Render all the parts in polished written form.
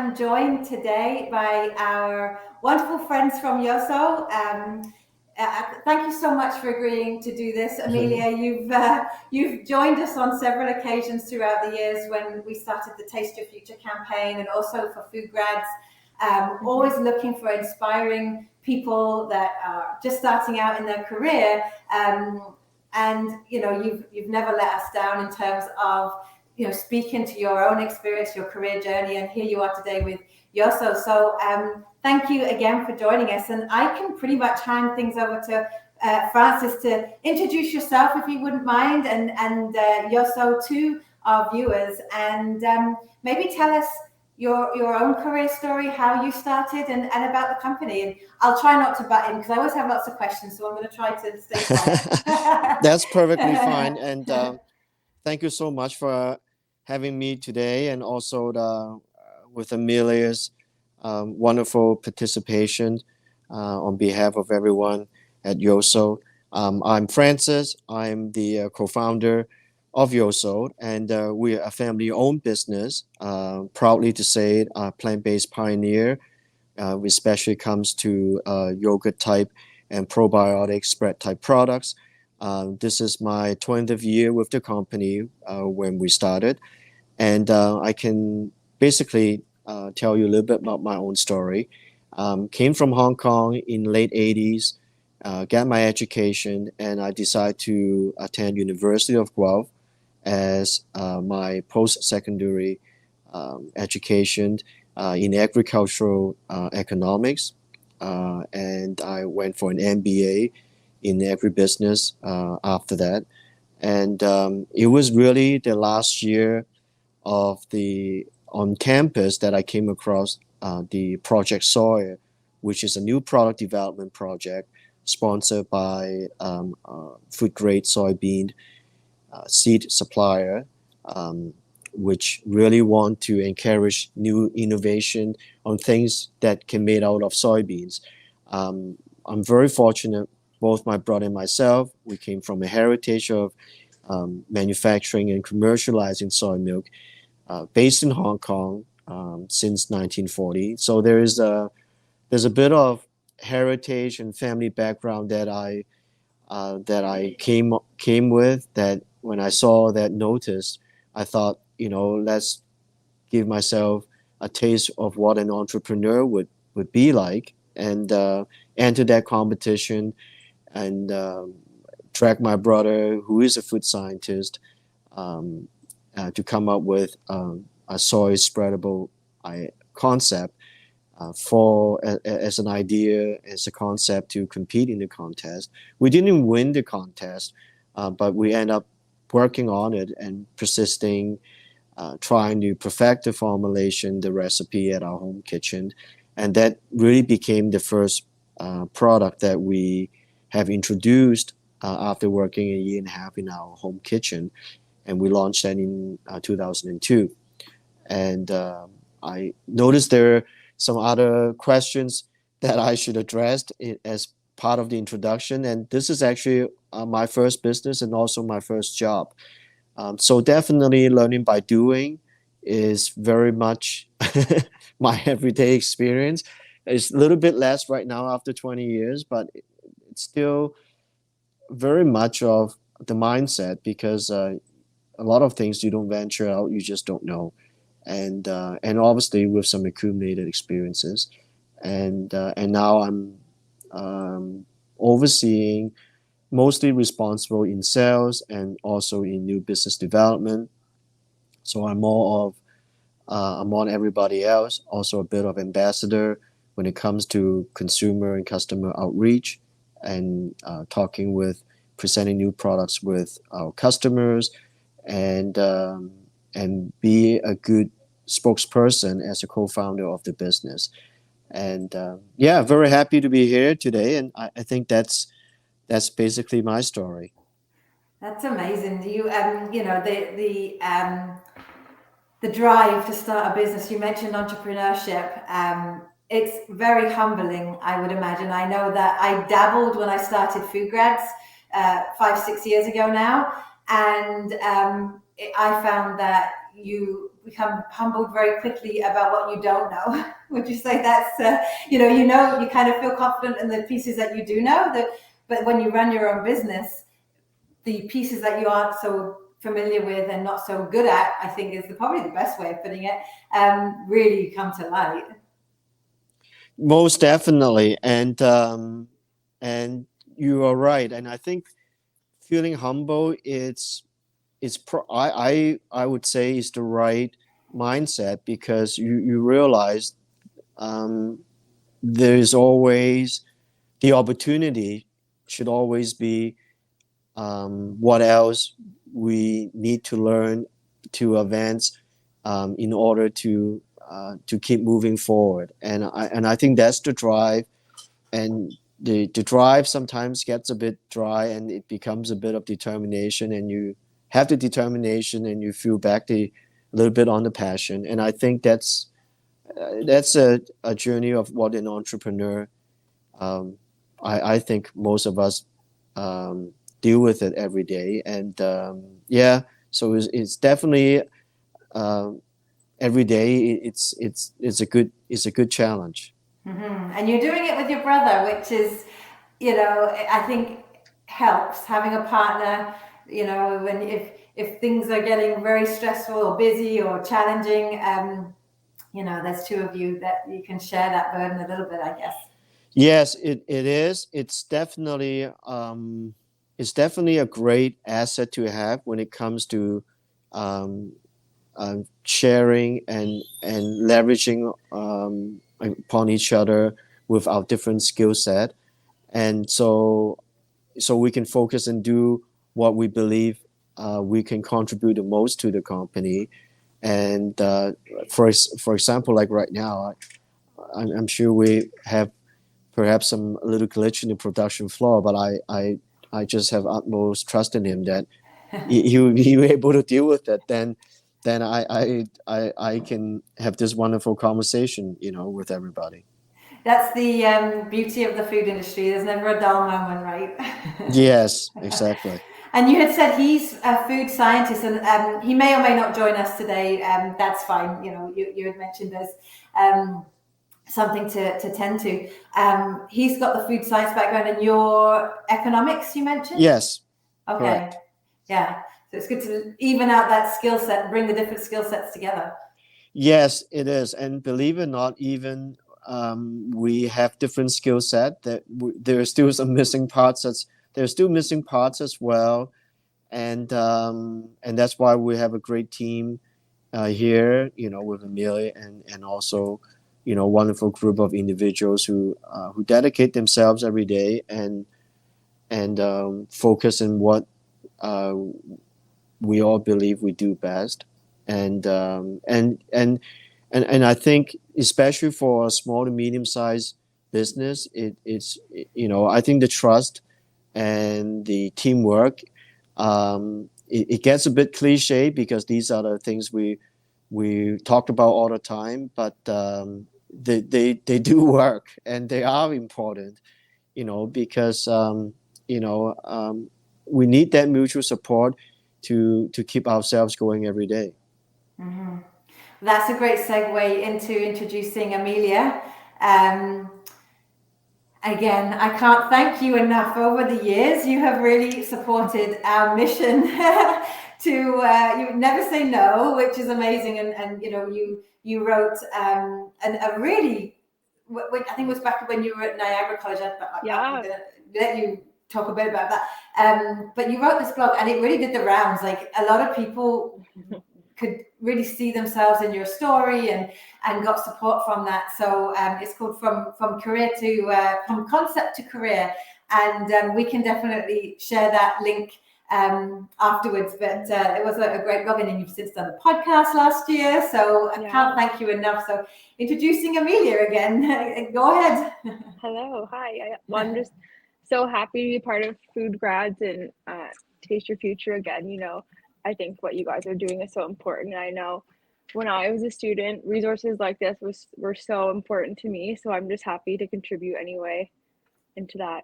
am joined today by our wonderful friends from Yoso. Thank you so much for agreeing to do this, Amelia. You've joined us on several occasions throughout the years when we started the Taste Your Future campaign, and also for FoodGrads. Always looking for inspiring people that are just starting out in their career. And you've never let us down in terms of speaking to your own experience, your career journey, and here you are today with Yoso. So thank you again for joining us. And I can pretty much hand things over to Francis to introduce yourself, if you wouldn't mind, and Yoso to our viewers, and maybe tell us your own career story, how you started, and about the company. And I'll try not to butt in because I always have lots of questions, so I'm going to try to stay quiet. That's perfectly fine. And thank you so much for having me today, and also with Amelia's wonderful participation on behalf of everyone at Yoso. I'm Francis. I'm the co-founder of Yoso, and we're a family-owned business. Proudly to say it, a plant-based pioneer, especially comes to yogurt type and probiotic spread type products. This is my 20th year with the company when we started, and I can basically tell you a little bit about my own story. Came from Hong Kong in late 80s, got my education, and I decided to attend University of Guelph as my post-secondary education in agricultural economics, and I went for an MBA in agribusiness after that. And it was really the last year of the on campus that I came across the Project Soy, which is a new product development project sponsored by FoodGrads soybean seed supplier, which really want to encourage new innovation on things that can be made out of soybeans. I'm very fortunate. Both my brother and myself, we came from a heritage of manufacturing and commercializing soy milk, based in Hong Kong since 1940. So there's a bit of heritage and family background that I came with. That when I saw that notice, I thought, let's give myself a taste of what an entrepreneur would be like, and enter that competition, and track my brother, who is a food scientist, to come up with a soy spreadable concept as an idea, as a concept to compete in the contest. We didn't win the contest, but we end up working on it and persisting, trying to perfect the formulation, the recipe at our home kitchen. And that really became the first product that we have introduced after working a year and a half in our home kitchen, and we launched that in 2002. And I noticed there are some other questions that I should address as part of the introduction, and this is actually my first business and also my first job. So definitely learning by doing is very much my everyday experience. It's a little bit less right now after 20 years, but it's still very much of the mindset, because a lot of things you don't venture out, you just don't know. And obviously with some accumulated experiences. And now I'm overseeing, mostly responsible in sales and also in new business development. So I'm more of among everybody else, also a bit of ambassador when it comes to consumer and customer outreach, and presenting new products with our customers, and be a good spokesperson as a co-founder of the business. And very happy to be here today, and I think that's basically my story. That's amazing. The drive to start a business. You mentioned entrepreneurship. It's very humbling, I would imagine. I know that I dabbled when I started FoodGrads 5-6 years ago now, and I found that you become humbled very quickly about what you don't know. Would you say that's, you kind of feel confident in the pieces that you do know, but when you run your own business, the pieces that you aren't so familiar with and not so good at, I think is probably the best way of putting it, really come to light. Most definitely, and you are right. And I think feeling humble, I would say is the right mindset, because you realize there's always the opportunity should always be what else we need to learn to advance in order to keep moving forward. And I think that's the drive. And the drive sometimes gets a bit dry, and it becomes a bit of determination, and you have the determination and you feel back a little bit on the passion. And I think that's a journey of what an entrepreneur, I think most of us deal with it every day. And so it's definitely every day it's a good challenge. Mm-hmm. And you're doing it with your brother, which is, I think helps having a partner. When if things are getting very stressful or busy or challenging, there's two of you that you can share that burden a little bit, I guess. Yes, it is. It's definitely a great asset to have when it comes to um, sharing and leveraging upon each other with our different skill set. And so we can focus and do what we believe we can contribute the most to the company. And for example, like right now, I'm sure we have perhaps some little glitch in the production floor, but I just have utmost trust in him that he will able to deal with it. Then I can have this wonderful conversation, with everybody. That's the beauty of the food industry. There's never a dull moment, right? Yes, exactly. And you had said he's a food scientist, and he may or may not join us today. That's fine. You had mentioned there's something to tend to. He's got the food science background, and your economics, you mentioned? Yes. Okay. Correct. Yeah. So it's good to even out that skill set, bring the different skill sets together. Yes, it is. And believe it or not, even we have different skill set that there are still some missing parts. There's still missing parts as well. And that's why we have a great team here, with Amelia and also, wonderful group of individuals who dedicate themselves every day and focus on what uh, we all believe we do best. And I think especially for a small to medium sized business, it's I think the trust and the teamwork, it gets a bit cliche because these are the things we talked about all the time, but they do work and they are important, because we need that mutual support to keep ourselves going every day. Mm-hmm. That's a great segue into introducing Amelia. Um, Again, I can't thank you enough. Over the years, you have really supported our mission to you never say no, which is amazing. And you wrote a really, I think it was back when you were at Niagara College. I'm gonna let you talk a bit about that. But you wrote this blog, and it really did the rounds. Like a lot of people could really see themselves in your story and got support from that. So it's called from career to from concept to career, and we can definitely share that link afterwards. But it was a great blog, and you've since done a podcast last year. So I can't thank you enough. So introducing Amelia again. Go ahead. Hello, hi. I'm just so happy to be part of FoodGrads and Taste Your Future again. I think what you guys are doing is so important. And I know when I was a student, resources like this were so important to me. So I'm just happy to contribute anyway into that.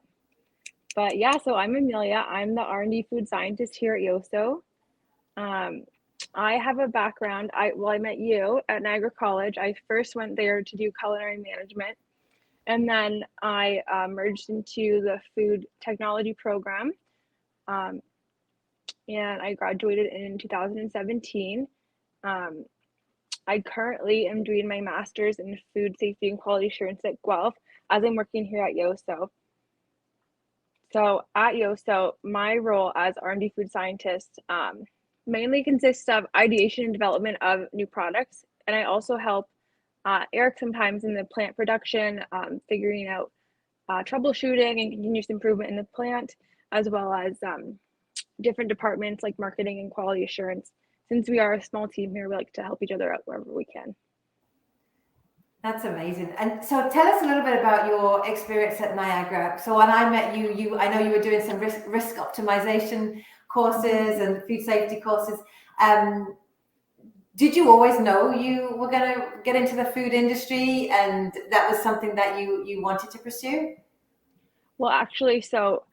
But yeah, so I'm Amelia. I'm the R&D food scientist here at Yoso. I have a background. I met you at Niagara College. I first went there to do culinary management, and then I merged into the food technology program, um, and I graduated in 2017. Um, I currently am doing my master's in food safety and quality assurance at Guelph as I'm working here at Yoso. So at Yoso, my role as R&D food scientist mainly consists of ideation and development of new products, and I also help Erik sometimes in the plant production, figuring out troubleshooting and continuous improvement in the plant, as well as different departments like marketing and quality assurance. Since we are a small team here, we like to help each other out wherever we can. That's amazing. And so tell us a little bit about your experience at Niagara. So when I met you, I know you were doing some risk optimization courses and food safety courses. Did you always know you were going to get into the food industry and that was something that you wanted to pursue? Well, actually, so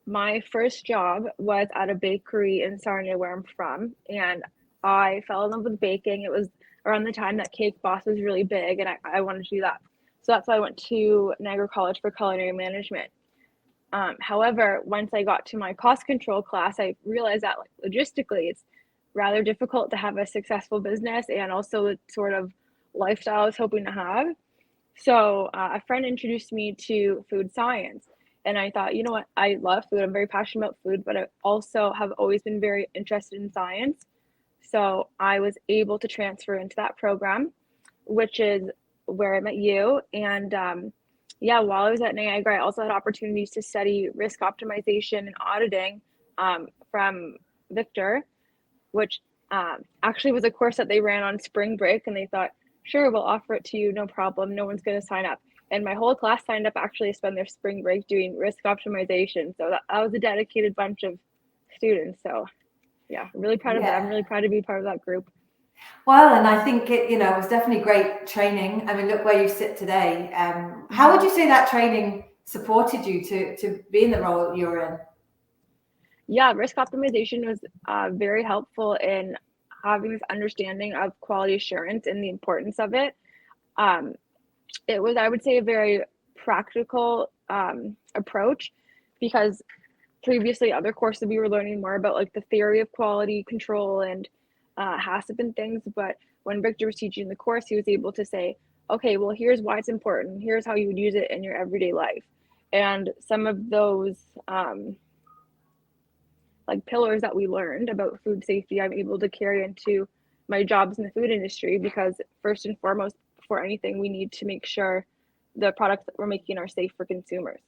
my first job was at a bakery in Sarnia, where I'm from, and I fell in love with baking. It was around the time that Cake Boss was really big, and I wanted to do that. So that's why I went to Niagara College for culinary management. However, once I got to my cost control class, I realized that logistically, it's rather difficult to have a successful business and also the sort of lifestyle I was hoping to have. So a friend introduced me to food science. And I thought, you know what, I love food. I'm very passionate about food, but I also have always been very interested in science. So I was able to transfer into that program, which is where I met you. And yeah, while I was at Niagara, I also had opportunities to study risk optimization and auditing from Victor, which actually was a course that they ran on spring break. And they thought, sure, we'll offer it to you, no problem. No one's going to sign up. And my whole class signed up actually to spend their spring break doing risk optimization. So that was a dedicated bunch of students. So yeah, I'm really proud of that. I'm really proud to be part of that group. Well, and I think it was definitely great training. I mean, look where you sit today. How would you say that training supported you to be in the role you're in? Yeah, risk optimization was very helpful in having this understanding of quality assurance and the importance of it. It was, I would say, a very practical approach, because previously other courses we were learning more about like the theory of quality control and HACCP and things. But when Victor was teaching the course, he was able to say, okay, well, here's why it's important. Here's how you would use it in your everyday life. And some of those like pillars that we learned about food safety, I'm able to carry into my jobs in the food industry, because first and foremost, before anything, we need to make sure the products that we're making are safe for consumers.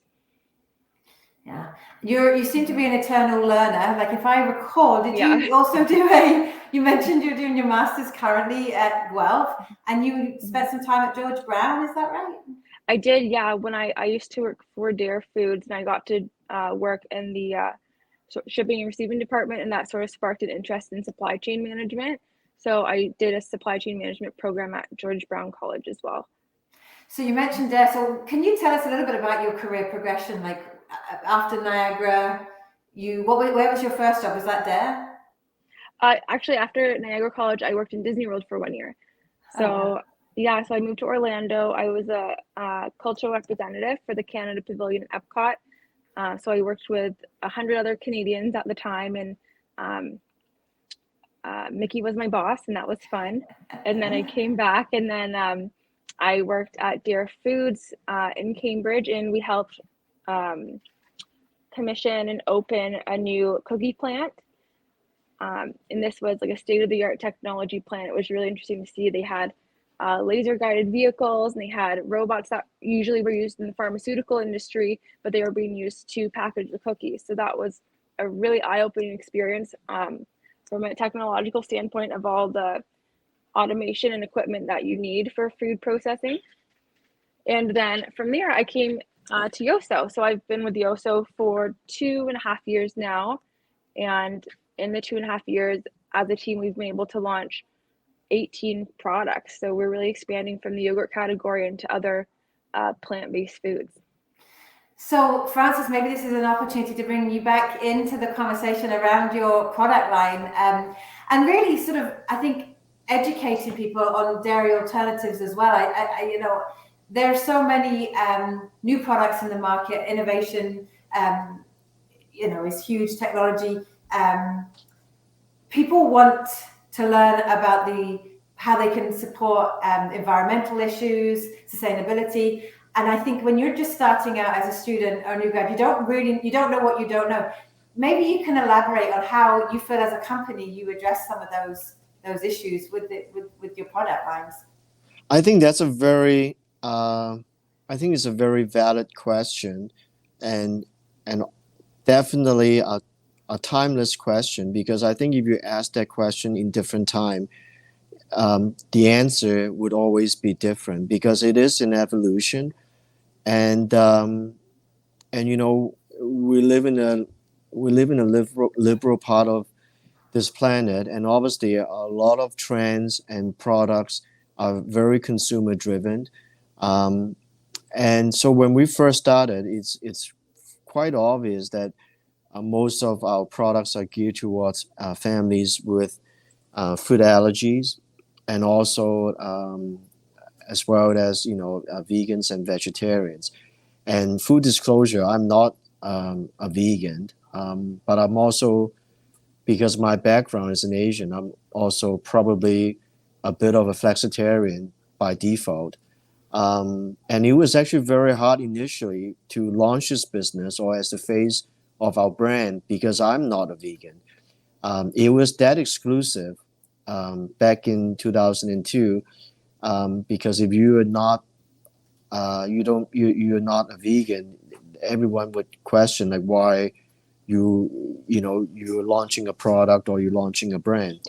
Yeah, you seem to be an eternal learner. Like if I recall, did you also do you mentioned you're doing your master's currently at Guelph, and you spent some time at George Brown, is that right? I did, yeah. When I used to work for Dare Foods, and I got to work in the shipping and receiving department, and that sort of sparked an interest in supply chain management. So I did a supply chain management program at George Brown College as well. So you mentioned Dare. So can you tell us a little bit about your career progression? Like after Niagara, where was your first job? Was that Dare? Actually, after Niagara College, I worked in Disney World for 1 year. So yeah, so I moved to Orlando. I was a cultural representative for the Canada Pavilion at Epcot. So I worked with 100 other Canadians at the time, and Mickey was my boss, and that was fun. And then I came back, and then I worked at Dare Foods in Cambridge, and we helped commission and open a new cookie plant. And this was like a state-of-the-art technology plant. It was really interesting to see. They had laser-guided vehicles, and they had robots that usually were used in the pharmaceutical industry, but they were being used to package the cookies. So that was a really eye-opening experience from a technological standpoint of all the automation and equipment that you need for food processing. And then from there, I came to Yoso. So I've been with Yoso for 2.5 years now. And in the 2.5 years, as a team, we've been able to launch 18 products. So we're really expanding from the yogurt category into other plant-based foods. So Francis, maybe this is an opportunity to bring you back into the conversation around your product line. and really sort of, I think, educating people on dairy alternatives as well. You know, there are so many new products in the market. Innovation, you know, is huge. Technology. People want to learn about how they can support environmental issues, sustainability. And I think when you're just starting out as a student or new grad, you don't know what you don't know. Maybe you can elaborate on how you feel as a company you address some of those issues with your product lines. I think that's a very I think it's a very valid question, and definitely a timeless question, because I think if you ask that question in different time, the answer would always be different, because it is an evolution, and you know, we live in a liberal part of this planet, and obviously a lot of trends and products are very consumer driven, and so when we first started, it's quite obvious that most of our products are geared towards families with food allergies, and also as well as, you know, vegans and vegetarians. And full disclosure, I'm not a vegan, but I'm also, because my background is an Asian, I'm also probably a bit of a flexitarian by default. And it was actually very hard initially to launch this business or as the face of our brand, because I'm not a vegan. It was that exclusive back in 2002, because if you are not, you're not a vegan, everyone would question like why you know, you're launching a product or you're launching a brand.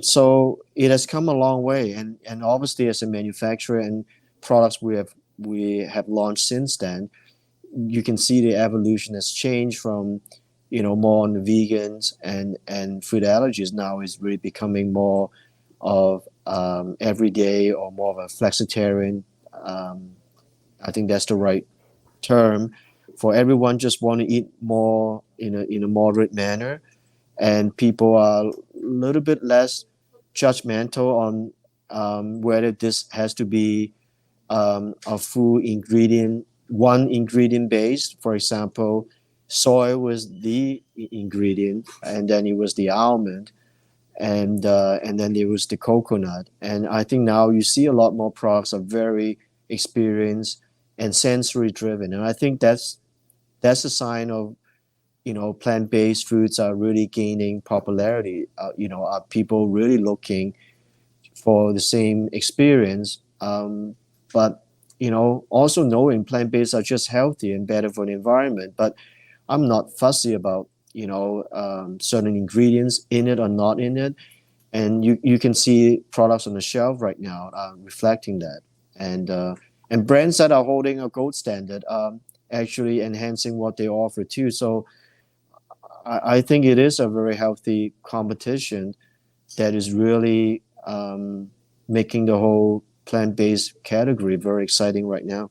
So it has come a long way, and obviously as a manufacturer and products we have launched since then, you can see the evolution has changed from, you know, more on the vegans and food allergies. Now is really becoming more of everyday, or more of a flexitarian. I think that's the right term, for everyone just want to eat more in a moderate manner, and people are a little bit less judgmental on whether this has to be a full ingredient, one ingredient based. For example, soy was the ingredient, and then it was the almond, and then there was the coconut. And I think now you see a lot more products are very experienced and sensory driven, and I think that's a sign of, you know, plant-based foods are really gaining popularity. You know, are people really looking for the same experience, but, you know, also knowing plant-based are just healthy and better for the environment. But I'm not fussy about, you know, certain ingredients in it or not in it, and you can see products on the shelf right now reflecting that, and brands that are holding a gold standard actually enhancing what they offer too. So I think it is a very healthy competition that is really making the whole plant-based category very exciting right now.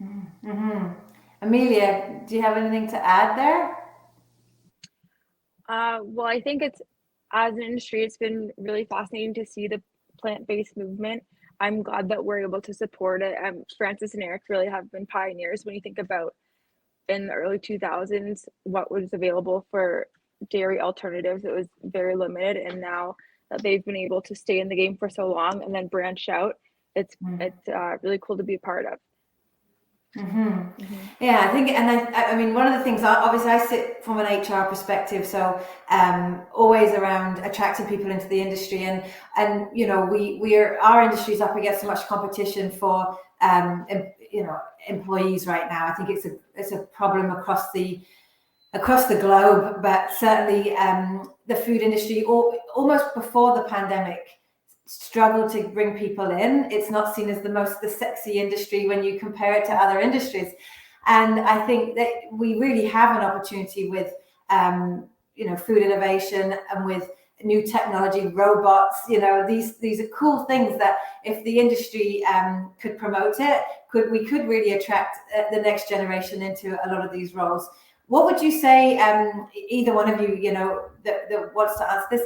Mm-hmm. Amelia, do you have anything to add there? Well, I think it's, as an industry, it's been really fascinating to see the plant-based movement. I'm glad that we're able to support it. Francis and Erik really have been pioneers when you think about in the early 2000s what was available for dairy alternatives. It was very limited, and now that they've been able to stay in the game for so long and then branch out, it's really cool to be a part of. Mm-hmm. Mm-hmm. Yeah, I think, and I mean, one of the things, obviously, I sit from an HR perspective, so always around attracting people into the industry, and you know, our industry is up against so much competition for you know, employees right now. I think it's a problem across the globe, but certainly the food industry, almost before the pandemic, struggle to bring people in. It's not seen as the sexy industry when you compare it to other industries. And I think that we really have an opportunity with, you know, food innovation and with new technology, robots. You know, these are cool things that if the industry could promote it, we could really attract the next generation into a lot of these roles. What would you say, either one of you, you know, that wants to answer this?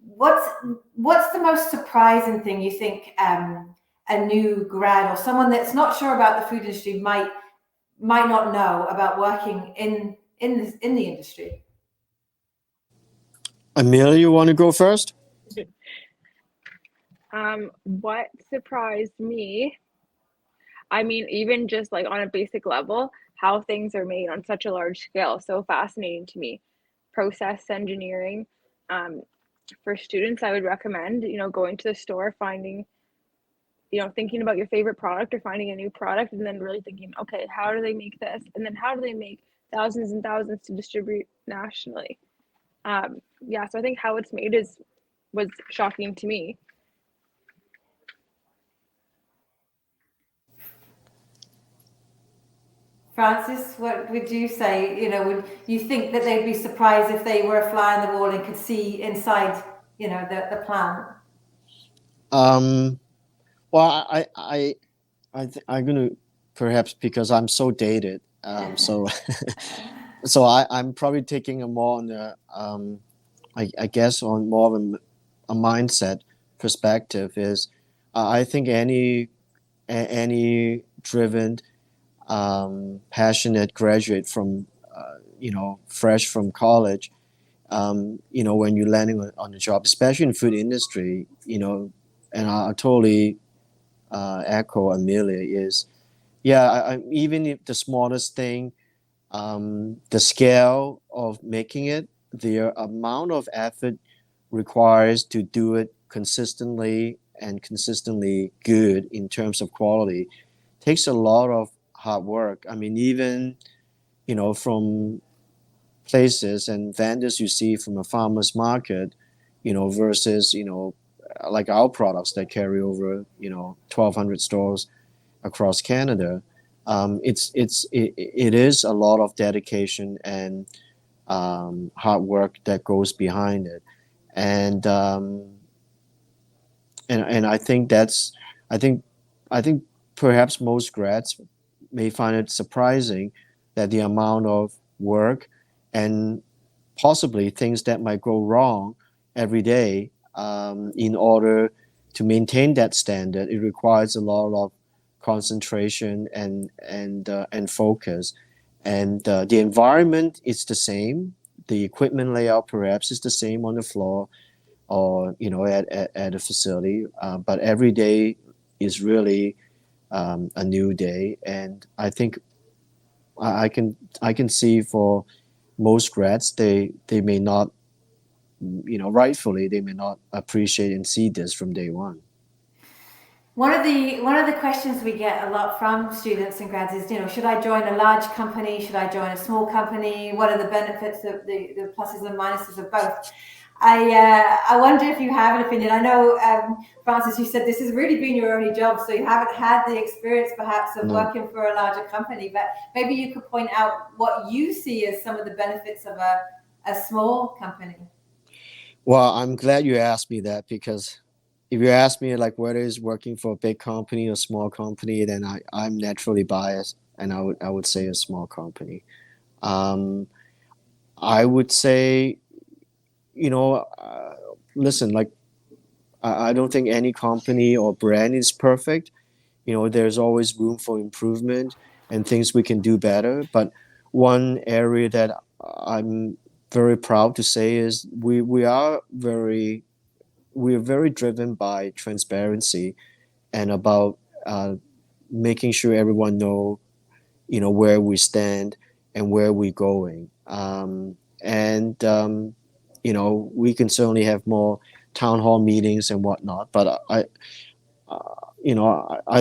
what's the most surprising thing you think a new grad or someone that's not sure about the food industry might not know about working in the industry? Amelia, you want to go first? What surprised me, I mean, even just like on a basic level, how things are made on such a large scale, so fascinating to me. Process engineering. For students, I would recommend, going to the store, finding, thinking about your favorite product or finding a new product, and then really thinking, okay, how do they make this? And then how do they make thousands and thousands to distribute nationally? Yeah, so I think how it's made was shocking to me. Francis, what would you say? Would you think that they'd be surprised if they were a fly on the wall and could see inside, the plant? Well, I'm gonna perhaps because I'm so dated. So I'm probably taking a more on the I guess on more of a mindset perspective is I think any driven passionate graduate from fresh from college, when you're landing on a job, especially in food industry, and I totally echo Amelia is, yeah, even if the smallest thing, the scale of making it, the amount of effort requires to do it consistently and consistently good in terms of quality takes a lot of hard work. I mean, even, from places and vendors you see from a farmer's market, versus, like our products that carry over, 1,200 stores across Canada. It is a lot of dedication and hard work that goes behind it, and I think I think I think perhaps most grads may find it surprising that the amount of work and possibly things that might go wrong every day, in order to maintain that standard. It requires a lot of concentration and focus, and the environment is the same. The equipment layout perhaps is the same on the floor or at a facility, but every day is really a new day. And I think I can see for most grads, they may not, rightfully they may not appreciate and see this from day one. One of the questions we get a lot from students and grads is, should I join a large company? Should I join a small company? What are the benefits of the pluses and minuses of both? I wonder if you have an opinion. I know, Francis, you said this has really been your only job, so you haven't had the experience perhaps of No. working for a larger company, but maybe you could point out what you see as some of the benefits of a small company. Well, I'm glad you asked me that, because if you ask me like whether it's working for a big company or small company, then I'm naturally biased, and I would say a small company. Um, I would say, listen, like I don't think any company or brand is perfect. There's always room for improvement and things we can do better. But one area that I'm very proud to say is we are very driven by transparency and about making sure everyone know where we stand and where we're going. And we can certainly have more town hall meetings and whatnot, but I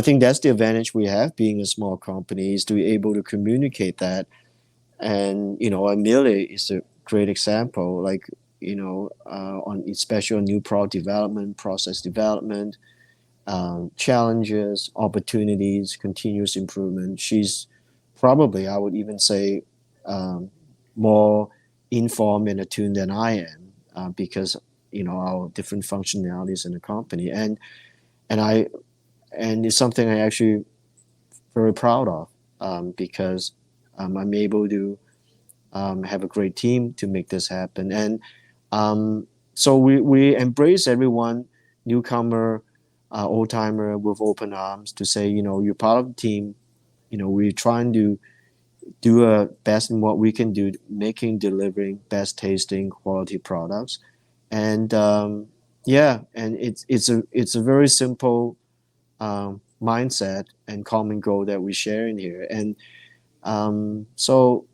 think that's the advantage we have being a small company, is to be able to communicate that. And Amelia is a great example, like on especially on new product development, process development, challenges, opportunities, continuous improvement. She's probably, I would even say, more informed and attuned than I am, because our different functionalities in the company, and I and it's something I actually very proud of, because I'm able to have a great team to make this happen. And so we embrace everyone, newcomer, old timer, with open arms to say, you're part of the team. We're trying to do a best in what we can do, delivering best tasting quality products, and and it's a very simple mindset and common goal that we share in here, and so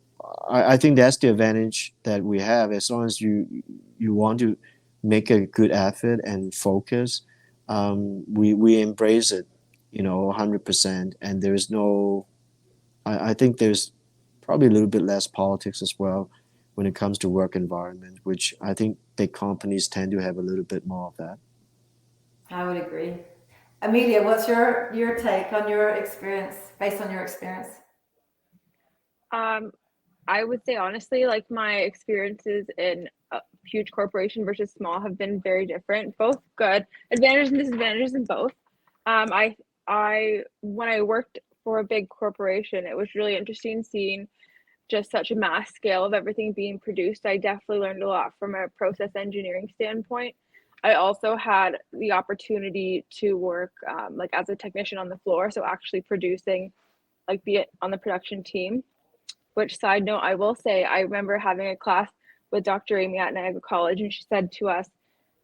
I think that's the advantage that we have. As long as you want to make a good effort and focus, we embrace it, 100%, and there's no. I think there's probably a little bit less politics as well when it comes to work environment, which I think big companies tend to have a little bit more of that. I would agree. Amelia, what's your take on your experience, based on your experience? I would say honestly, like my experiences in a huge corporation versus small have been very different. Both good, advantages and disadvantages in both. I when I worked for a big corporation, it was really interesting seeing just such a mass scale of everything being produced. I definitely learned a lot from a process engineering standpoint. I also had the opportunity to work like as a technician on the floor, so actually producing, like be it on the production team. Which, side note, I will say, I remember having a class with Dr. Amy at Niagara College, and she said to us,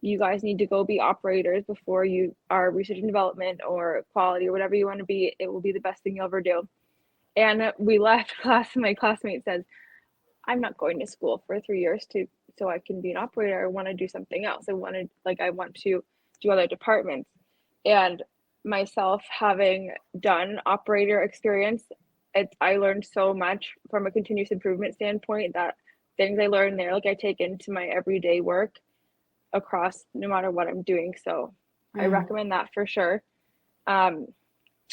you guys need to go be operators before you are research and development or quality or whatever you want to be. It will be the best thing you'll ever do. And we left class, and my classmate says, I'm not going to school for 3 years so I can be an operator. I want to do something else. I want to do other departments. And myself having done operator experience, I learned so much from a continuous improvement standpoint that things I learned there, like I take into my everyday work across no matter what I'm doing. So I recommend that for sure.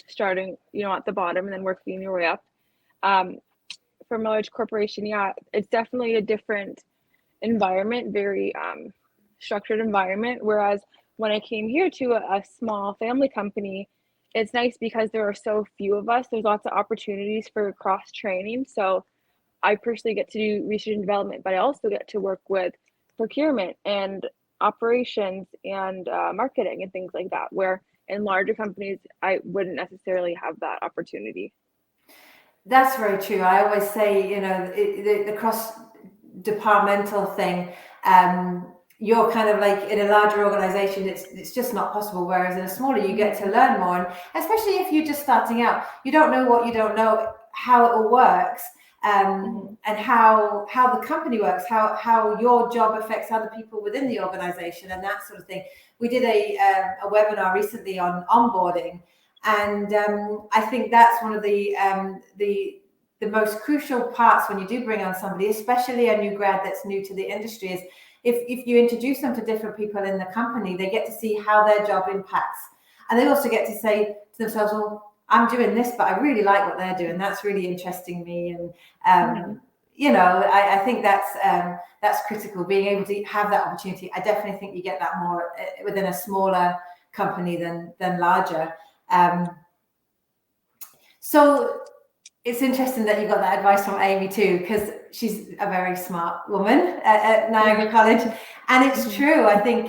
Starting, at the bottom and then working your way up. From a large corporation, yeah, it's definitely a different environment, very structured environment. Whereas when I came here to a small family company, it's nice because there are so few of us. There's lots of opportunities for cross training. So I personally get to do research and development, but I also get to work with procurement and operations and marketing and things like that, where in larger companies, I wouldn't necessarily have that opportunity. That's very true. I always say, the cross-departmental thing, you're kind of like in a larger organization, it's just not possible. Whereas in a smaller, you get to learn more. And especially if you're just starting out, you don't know what you don't know, how it all works, and how the company works, how your job affects other people within the organization and that sort of thing. We did a webinar recently on onboarding. And I think that's one of the most crucial parts when you do bring on somebody, especially a new grad that's new to the industry, is if you introduce them to different people in the company, they get to see how their job impacts. And they also get to say to themselves, well, I'm doing this, but I really like what they're doing. That's really interesting me. And, I think that's critical, being able to have that opportunity. I definitely think you get that more within a smaller company than larger. So it's interesting that you got that advice from Amy too, because she's a very smart woman at Niagara College, and it's true. I think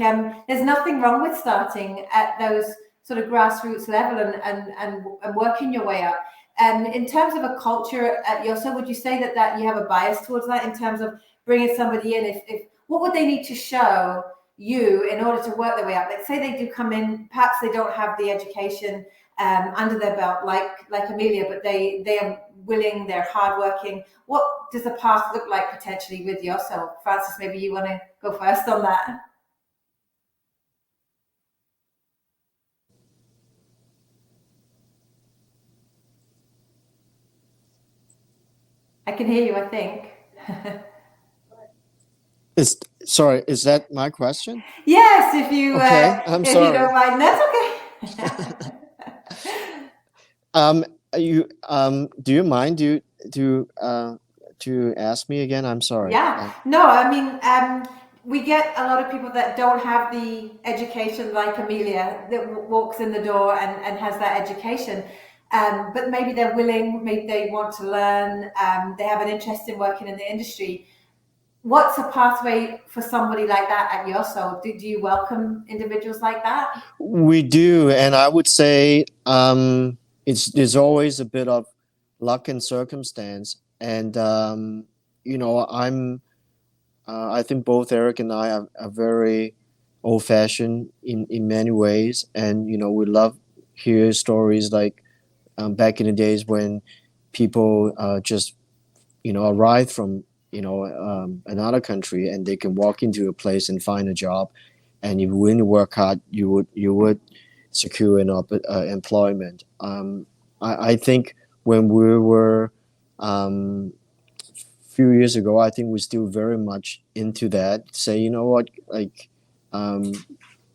there's nothing wrong with starting at those sort of grassroots level and working your way up. In terms of a culture at Yoso, would you say that you have a bias towards that in terms of bringing somebody in? If what would they need to show you in order to work their way up? Let's say they do come in, perhaps they don't have the education under their belt like Amelia, but they are willing, they're hardworking. What does the path look like potentially with Yoso? Francis, maybe you want to go first on that. I can hear you, I think. Is that my question? Yes, if you okay, I'm if sorry. you don't mind, that's okay. Do you mind to ask me again? I'm sorry. Yeah, no, I mean, we get a lot of people that don't have the education like Amelia that walks in the door and has that education. But maybe they're willing, maybe they want to learn, they have an interest in working in the industry. what's a pathway for somebody like that at Yoso? Do you welcome individuals like that? We do, and I would say there's always a bit of luck and circumstance, and I think both Erik and I are very old-fashioned in many ways, and we love hear stories like back in the days when people just arrive from another country and they can walk into a place and find a job, and if you really work hard, you would secure an employment. I think when we were few years ago, I think we're still very much into that. Say, you know what, like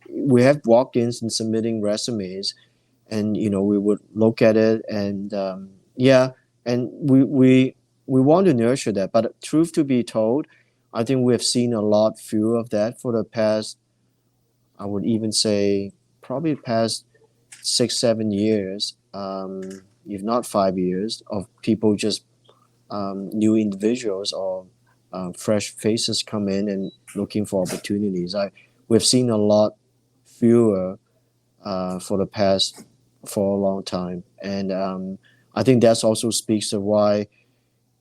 we have walk-ins and submitting resumes, and we would look at it, and and we want to nurture that. But truth to be told, I think we have seen a lot few of that for the past, I would even say probably past 6-7 years, if not 5 years, of people just new individuals or fresh faces come in and looking for opportunities. We've seen a lot fewer for a long time, and I think that also speaks of why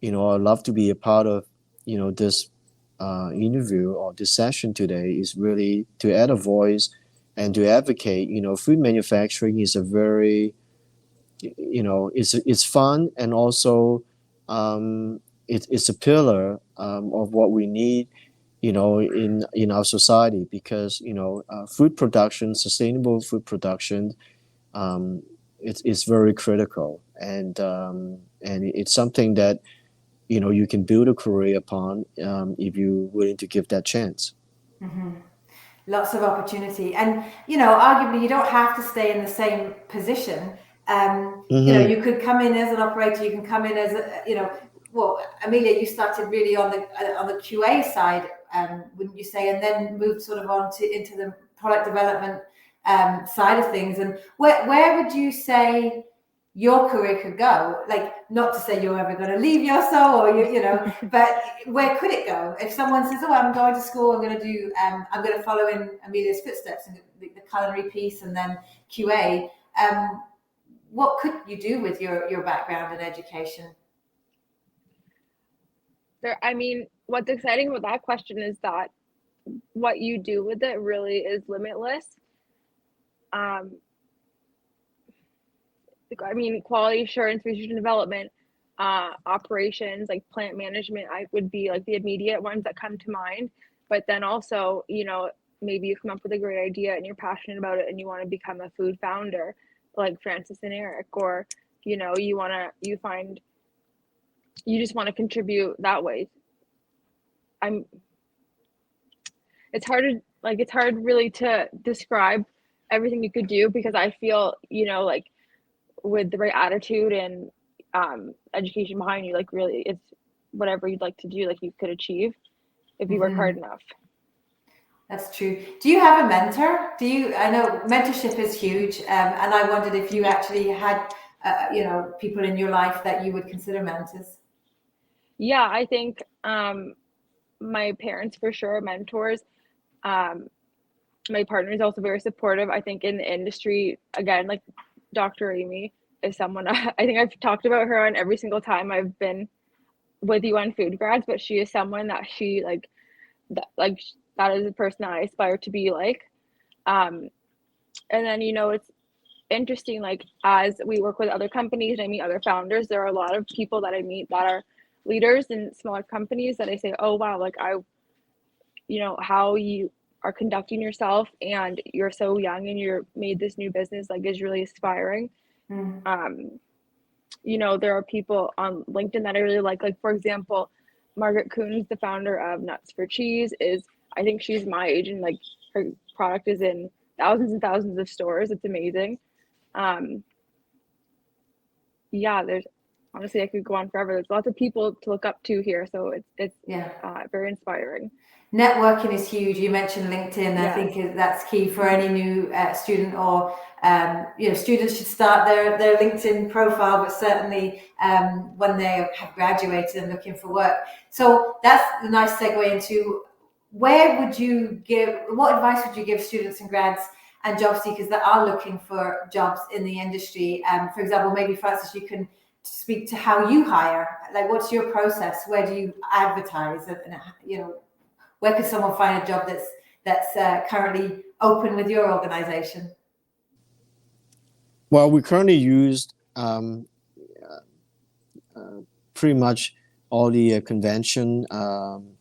I love to be a part of this interview or this session today, is really to add a voice and to advocate. Food manufacturing is a very it's fun, and also it's a pillar of what we need in our society, because food production, sustainable food production, it's very critical, and it's something that you can build a career upon if you're willing to give that chance. Mm-hmm. Lots of opportunity, and arguably you don't have to stay in the same position. You could come in as an operator, you can come in as well, Amelia, you started really on the QA side, wouldn't you say, and then moved sort of into the product development side of things. And where would you say your career could go? Like, not to say you're ever going to leave Yoso, or but where could it go if someone says, "Oh, I'm going to school. I'm going to follow in Amelia's footsteps and the culinary piece, and then QA." What could you do with your background in education? What's exciting about that question is that what you do with it really is limitless. Quality assurance, research and development, operations, like plant management, I would be like the immediate ones that come to mind. But then also, maybe you come up with a great idea and you're passionate about it and you want to become a food founder, like Francis and Erik, or you just want to contribute that way. It's hard really to describe everything you could do, because I feel, like with the right attitude and education behind you, like really it's whatever you'd like to do, like you could achieve if you work hard enough. That's true. Do you have a mentor? I know mentorship is huge, and I wondered if you actually had people in your life that you would consider mentors. Yeah, I think my parents for sure are mentors. My partner is also very supportive. I think in the industry, again, like Dr. Amy is someone I think I've talked about her on every single time I've been with you on FoodGrads, but she is someone that that is a person that I aspire to be like. And then, it's interesting, like as we work with other companies and I meet other founders, there are a lot of people that I meet that are leaders in smaller companies that I say, oh wow, like how you are conducting yourself and you're so young and you're made this new business, like is really inspiring. There are people on LinkedIn that I really like for example, Margaret Coons, the founder of Nuts for Cheese, I think she's my age, and like her product is in thousands and thousands of stores. It's amazing. There's honestly, I could go on forever. There's lots of people to look up to here, so it's very inspiring. Networking is huge. You mentioned LinkedIn. Yes. I think that's key for any new student, or students should start their LinkedIn profile, but certainly when they have graduated and looking for work. So that's a nice segue into what advice would you give students and grads and job seekers that are looking for jobs in the industry? For example, maybe Francis, you can speak to how you hire. Like, what's your process? Where do you advertise? And where could someone find a job that's currently open with your organization? Well, we currently use pretty much all the convention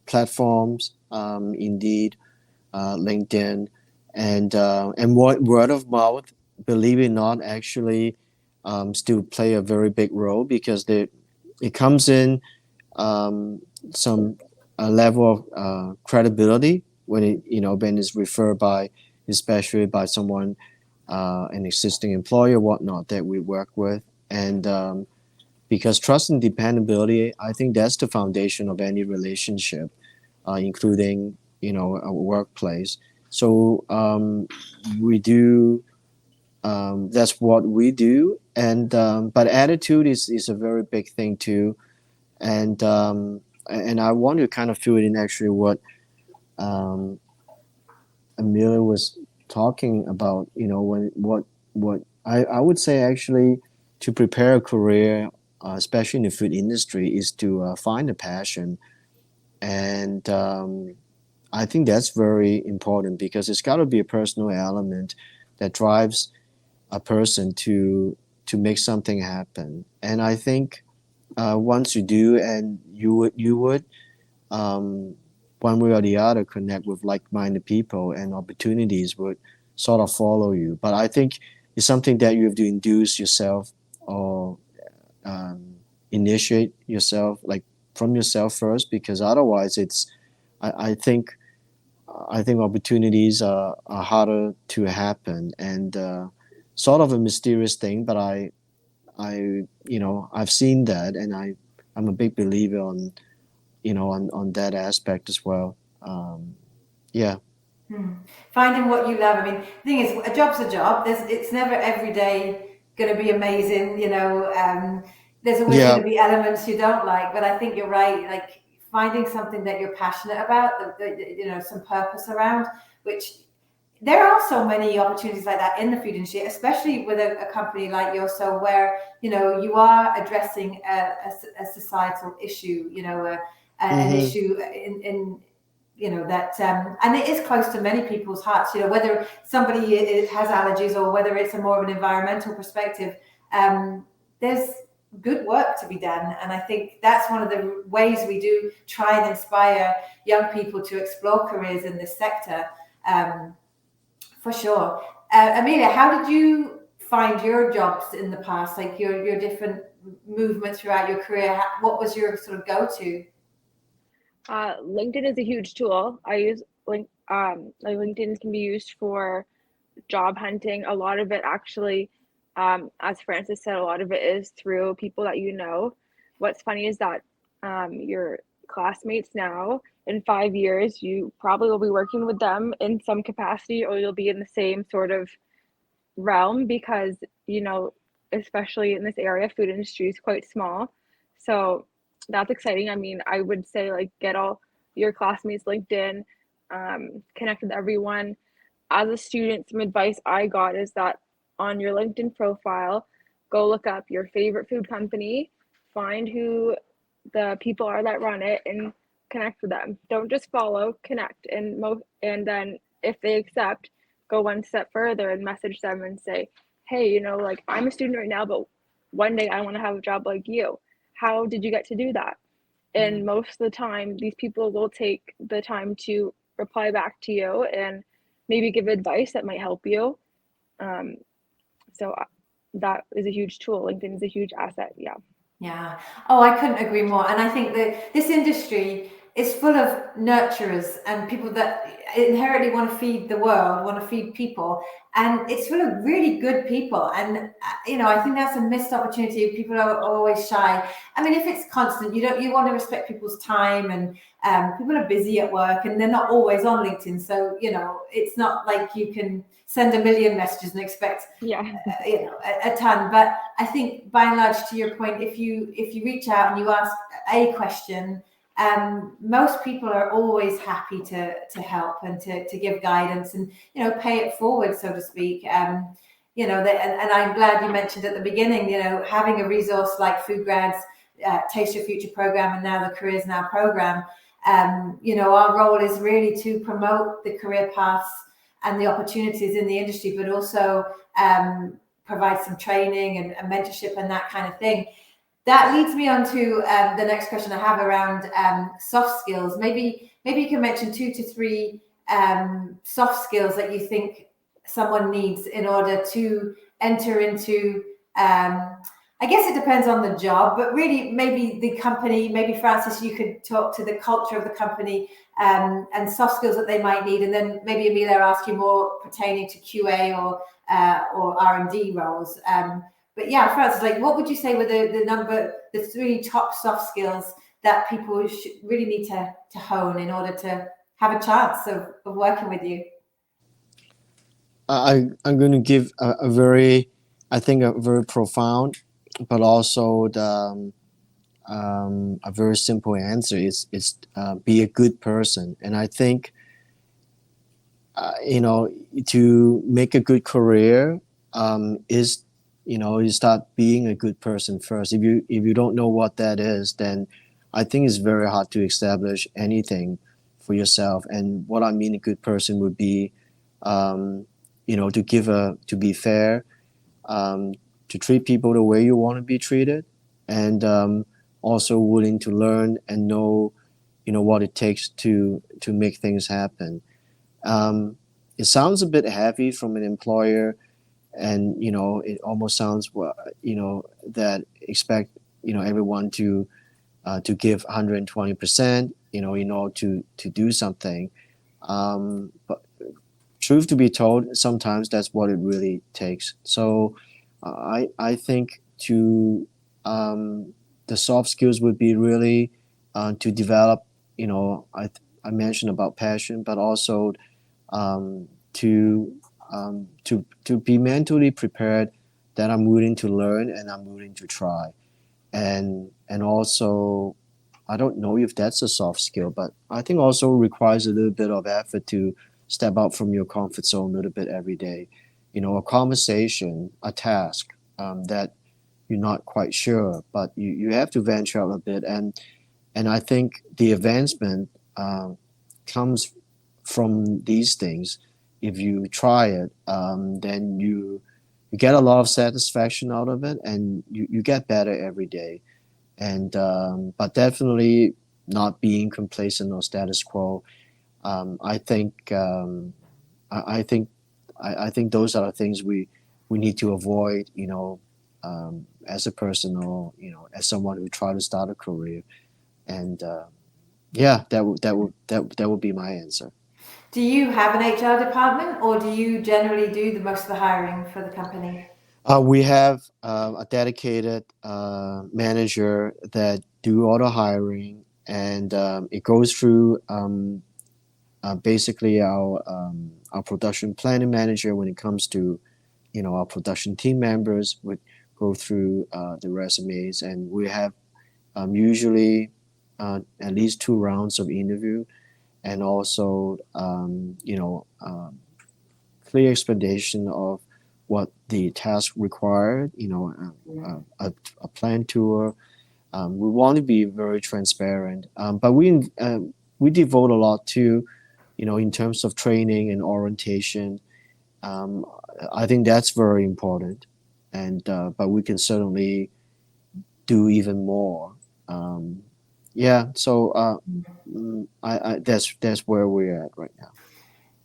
platforms, Indeed, LinkedIn, and what word of mouth, believe it or not, actually still play a very big role, because it comes in some level of credibility when when it's referred by, especially by someone, an existing employer, whatnot, that we work with. And because trust and dependability, I think that's the foundation of any relationship, including a workplace. So we do. That's what we do, and but attitude is a very big thing too, and I want to kind of fill it in actually what Amelia was talking about. What I would say actually, to prepare a career, especially in the food industry, is to find a passion, and I think that's very important, because it's got to be a personal element that drives a person to make something happen. And I think once you do, and you would one way or the other connect with like-minded people, and opportunities would sort of follow you. But I think it's something that you have to induce yourself, or initiate yourself, like from yourself first, because otherwise I think opportunities are harder to happen, and sort of a mysterious thing. But I've seen that, and I'm a big believer on on that aspect as well. Yeah. Finding what you love. I mean, the thing is, a job's a job. It's never every day going to be amazing. There's always going Yeah. to be elements you don't like. But I think you're right. Like, finding something that you're passionate about, that some purpose around, which there are so many opportunities like that in the food industry, especially with a company like Yoso, where you are addressing a societal issue, an Mm-hmm. issue in that, and it is close to many people's hearts. Whether somebody has allergies, or whether it's a more of an environmental perspective, there's good work to be done, and I think that's one of the ways we do try and inspire young people to explore careers in this sector. For sure. Amelia, how did you find your jobs in the past, like your different movements throughout your career? What was your sort of go-to? LinkedIn is a huge tool. I use LinkedIn can be used for job hunting. A lot of it actually, as Francis said, a lot of it is through people that you know. What's funny is that your classmates now, in 5 years, you probably will be working with them in some capacity, or you'll be in the same sort of realm, because especially in this area, food industry is quite small. So that's exciting. I mean, I would say, like, get all your classmates LinkedIn, connect with everyone. As a student, some advice I got is that on your LinkedIn profile, go look up your favorite food company, find who the people are that run it, and connect with them. Don't just follow, connect. And then if they accept, go one step further and message them and say, hey, like, I'm a student right now, but one day I want to have a job like you. How did you get to do that? And most of the time, these people will take the time to reply back to you and maybe give advice that might help you. So that is a huge tool. LinkedIn is a huge asset. Yeah. Yeah. Oh, I couldn't agree more. And I think that this industry is full of nurturers and people that inherently want to feed the world, want to feed people, and it's full of really good people. And I think that's a missed opportunity. People are always shy. I mean, if it's constant, you want to respect people's time, and people are busy at work and they're not always on LinkedIn, so it's not like you can send 1 million messages and expect a ton. But I think by and large, to your point, if you reach out and you ask a question, most people are always happy to help and to give guidance and pay it forward, so to speak. And I'm glad you mentioned at the beginning, having a resource like FoodGrads, Taste Your Future program, and now the Careers Now program. Our role is really to promote the career paths and the opportunities in the industry, but also provide some training and mentorship and that kind of thing. That leads me on to the next question I have around soft skills. Maybe you can mention 2 to 3 soft skills that you think someone needs in order to enter into, I guess it depends on the job, but really maybe the company, maybe Francis, you could talk to the culture of the company and soft skills that they might need. And then maybe Amelia, I'll ask you more pertaining to QA or R&D roles. But yeah, Francis, what would you say were the 3 top soft skills that people really need to hone in order to have a chance of working with you? I'm going to give a very profound, but also a very simple answer is be a good person. And I think to make a good career is you start being a good person first. If you don't know what that is, then I think it's very hard to establish anything for yourself. And what I mean a good person would be to be fair, to treat people the way you want to be treated, and also willing to learn and know what it takes to make things happen. It sounds a bit heavy from an employer, and it almost sounds that expect everyone to give 120% in order to do something, but truth to be told, sometimes that's what it really takes. So I think the soft skills would be really to develop, I mentioned about passion, but also to be mentally prepared that I'm willing to learn and I'm willing to try. And also, I don't know if that's a soft skill, but I think also requires a little bit of effort to step out from your comfort zone a little bit every day. A conversation, a task that you're not quite sure, but you have to venture out a bit. And I think the advancement comes from these things. If you try it, then you get a lot of satisfaction out of it, and you get better every day. And but definitely not being complacent or status quo. I think those are the things we need to avoid. As a person, or as someone who try to start a career. And that would be my answer. Do you have an HR department, or do you generally do the most of the hiring for the company? We have a dedicated manager that do all the hiring, and it goes through basically our production planning manager. When it comes to our production team members, would go through the resumes, and we have usually at least 2 rounds of interview, and also clear explanation of what the task required, a plan tour. We want to be very transparent, but we devote a lot to, in terms of training and orientation. I think that's very important, and but we can certainly do even more. So that's where we're at right now.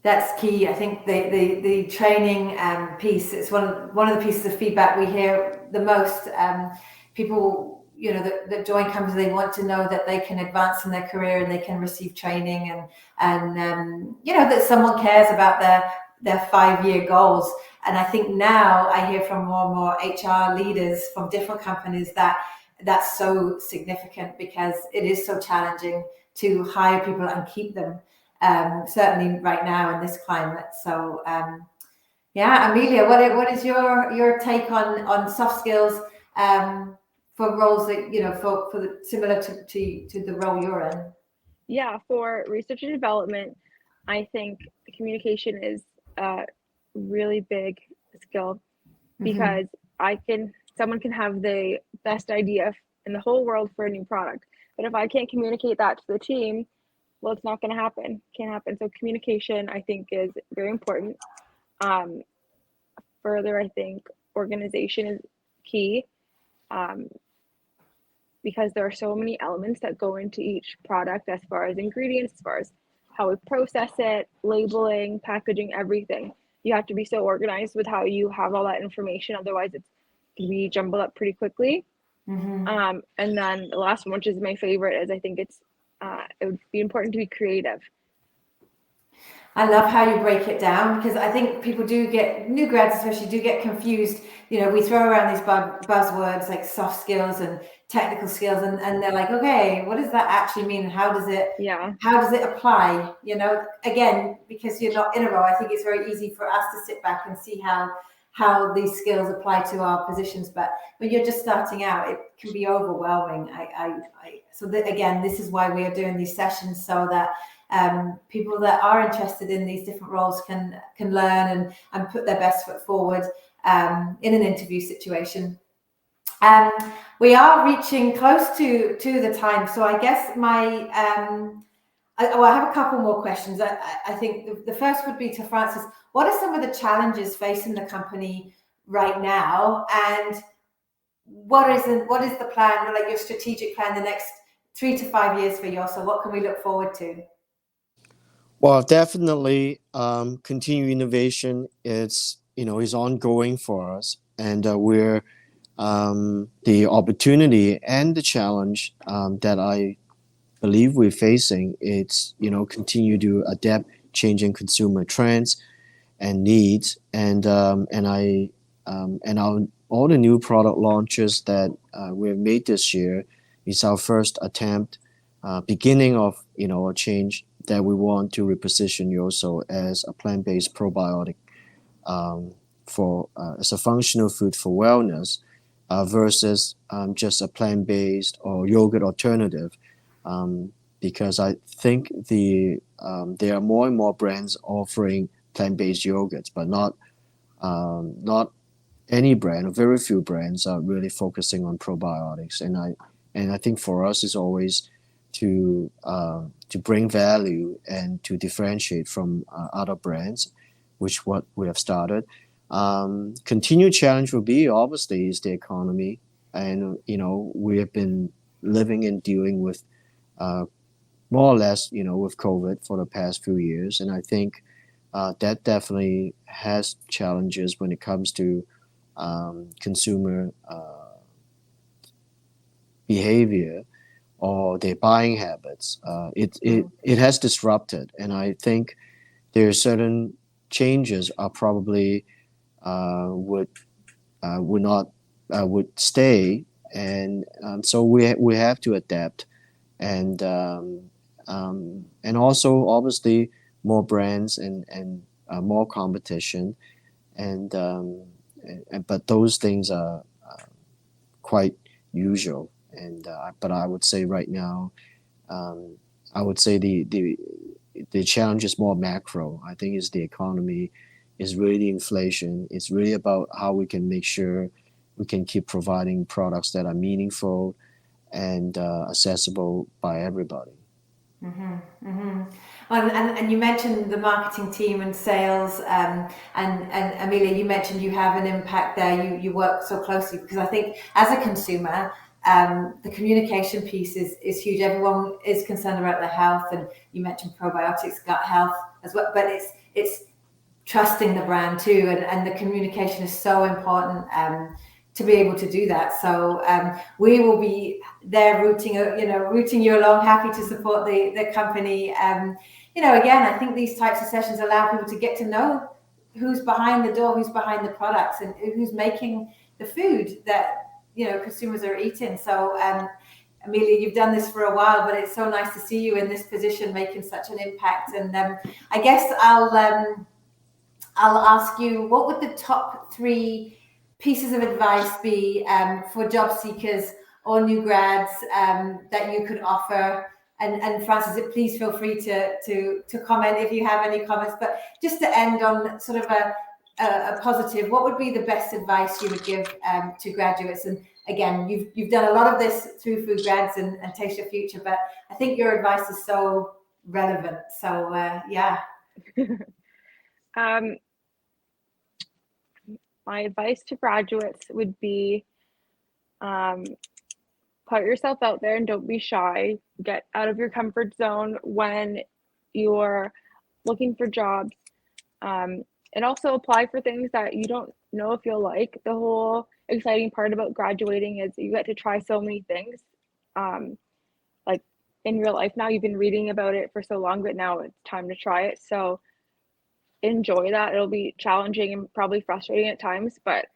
That's key. I think the training piece is one of the pieces of feedback we hear the most. People that join companies, they want to know that they can advance in their career and they can receive training, and that someone cares about their 5-year goals. And I think now I hear from more and more HR leaders from different companies that that's so significant, because it is so challenging to hire people and keep them, certainly right now in this climate. So Amelia, what is your take on soft skills for roles that for similar to the role you're in? Yeah, for research and development, I think communication is a really big skill, because someone can have the best idea in the whole world for a new product, but if I can't communicate that to the team, well, it's not going to happen. Can't happen. So communication, I think, is very important. Further, I think organization is key, because there are so many elements that go into each product, as far as ingredients, as far as how we process it, labeling, packaging, everything. You have to be so organized with how you have all that information. Otherwise, it's can be jumbled up pretty quickly. And then the last one, which is my favorite, is I think it would be important to be creative. I love how you break it down, because I think people new grads especially do get confused. We throw around these buzzwords like soft skills and technical skills, and they're like, okay, what does that actually mean? How does it apply? Again, because you're not in a role, I think it's very easy for us to sit back and see how these skills apply to our positions. But when you're just starting out, it can be overwhelming. Again, this is why we are doing these sessions, so that people that are interested in these different roles can learn and put their best foot forward in an interview situation. We are reaching close to the time, so I guess I have a couple more questions. I think the first would be to Francis. What are some of the challenges facing the company right now, and what is the plan, like your strategic plan, the next 3 to 5 years for Yoso? What can we look forward to? Well, definitely, continued innovation is ongoing for us, and we're the opportunity and the challenge that I believe we're facing. It's continue to adapt changing consumer trends and needs, and all the new product launches that we've made this year is our first attempt, beginning of a change that we want to reposition Yoso as a plant-based probiotic as a functional food for wellness, versus just a plant-based or yogurt alternative, because I think there are more and more brands offering plant-based yogurts, but not any brand, or very few brands are really focusing on probiotics. And I think for us is always to bring value and to differentiate from other brands, which what we have started. Continued challenge will be obviously is the economy, and we have been living and dealing with more or less with COVID for the past few years, and I think that definitely has challenges when it comes to consumer behavior or their buying habits. It has disrupted, and I think there are certain changes are probably would stay, and so we have to adapt, and also obviously more brands and more competition, but those things are quite usual. And but I would say right now, I would say the challenge is more macro. I think it's the economy, is really the inflation. It's really about how we can make sure we can keep providing products that are meaningful and accessible by everybody. And you mentioned the marketing team and sales, and Amelia, you mentioned you have an impact there. You work so closely, because I think as a consumer, the communication piece is huge. Everyone is concerned about their health, and you mentioned probiotics, gut health as well. But it's trusting the brand too, and the communication is so important to be able to do that. So we will be there rooting you along, happy to support the company. Again, I think these types of sessions allow people to get to know who's behind the door, who's behind the products, and who's making the food that consumers are eating. So Amelia, you've done this for a while, but it's so nice to see you in this position making such an impact. And I guess I'll ask you, what would the top 3 pieces of advice be for job seekers or new grads that you could offer? And Francis, please feel free to comment if you have any comments. But just to end on sort of a positive, what would be the best advice you would give to graduates? And again, you've done a lot of this through FoodGrads and Taste Your Future, but I think your advice is so relevant. So yeah. My advice to graduates would be put yourself out there and don't be shy. Get out of your comfort zone when you're looking for jobs. And also apply for things that you don't know if you'll like. The whole exciting part about graduating is you get to try so many things. Like in real life now, you've been reading about it for so long, but now it's time to try it. So enjoy that. It'll be challenging and probably frustrating at times, but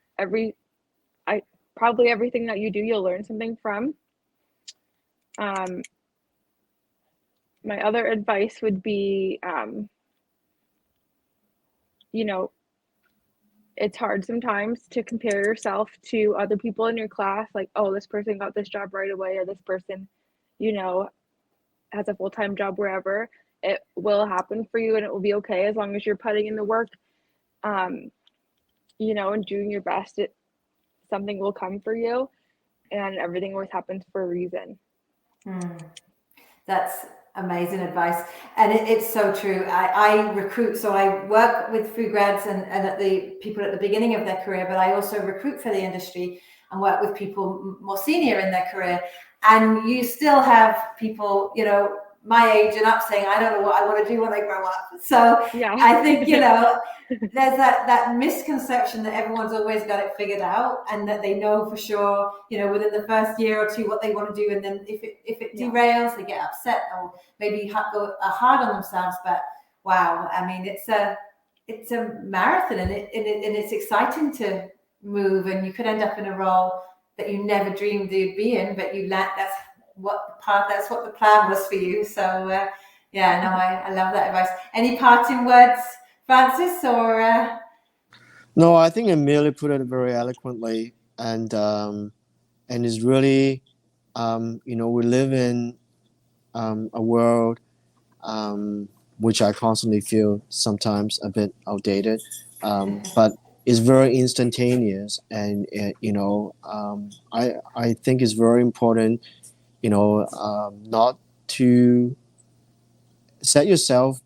probably everything that you do, you'll learn something from. My other advice would be, it's hard sometimes to compare yourself to other people in your class, like, oh, this person got this job right away, or this person, has a full-time job wherever. It will happen for you, and it will be okay as long as you're putting in the work, and doing your best. Something will come for you, and everything always happens for a reason. That's amazing advice, and it's so true. I recruit, so I work with FoodGrads and at the people at the beginning of their career, but I also recruit for the industry and work with people more senior in their career. And you still have people, my age and up saying, I don't know what I want to do when I grow up. So yeah. I think, there's that misconception that everyone's always got it figured out and that they know for sure, within the first year or two what they want to do. And then if it derails, they get upset or maybe go hard on themselves. But wow, I mean, it's a marathon and it's exciting to move, and you could end up in a role that you never dreamed you'd be in, but that's what the plan was for you. So I love that advice. Any parting words, Francis, or No, I think Amelia put it very eloquently, and it's really we live in a world which I constantly feel sometimes a bit outdated, but it's very instantaneous, and I think it's very important not to set yourself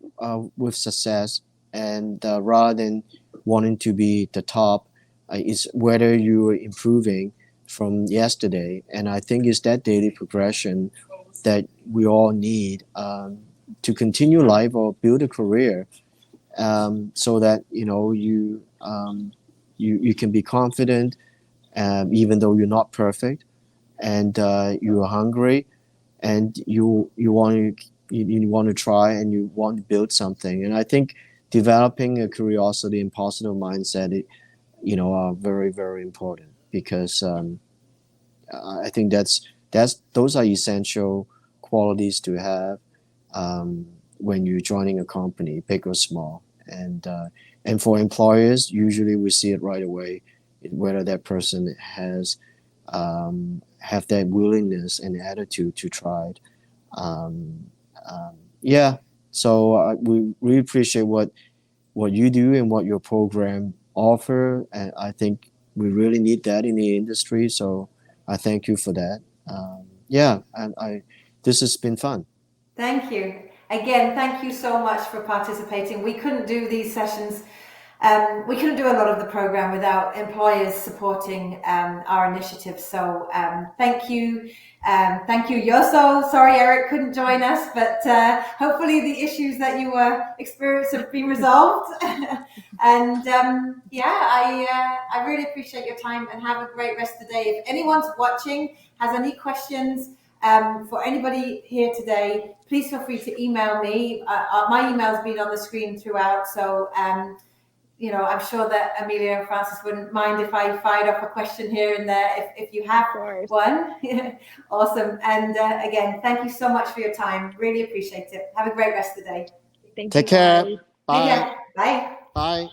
with success, and rather than wanting to be the top, is whether you are improving from yesterday. And I think it's that daily progression that we all need to continue life or build a career, so that you can be confident, even though you're not perfect, and you're hungry, and you want to try, and you want to build something. And I think developing a curiosity and positive mindset, are very, very important, because I think those are essential qualities to have when you're joining a company, big or small. And for employers, usually we see it right away, whether that person have that willingness and attitude to try it. So we really appreciate what you do and what your program offer, and I think we really need that in the industry. So I thank you for that. This has been fun. Thank you. Again, thank you so much for participating. We couldn't do these sessions. We couldn't do a lot of the program without employers supporting our initiatives. So thank you. Thank you, Yoso. Sorry, Erik couldn't join us, but hopefully the issues that you were experiencing have been resolved. And I really appreciate your time, and have a great rest of the day. If anyone's watching has any questions for anybody here today, please feel free to email me. My email's been on the screen throughout, so I'm sure that Amelia and Francis wouldn't mind if I fired up a question here and there if you have one. Awesome. And again, thank you so much for your time. Really appreciate it. Have a great rest of the day. Thank Take you. care. Guys. Bye. Take care. Bye. Bye.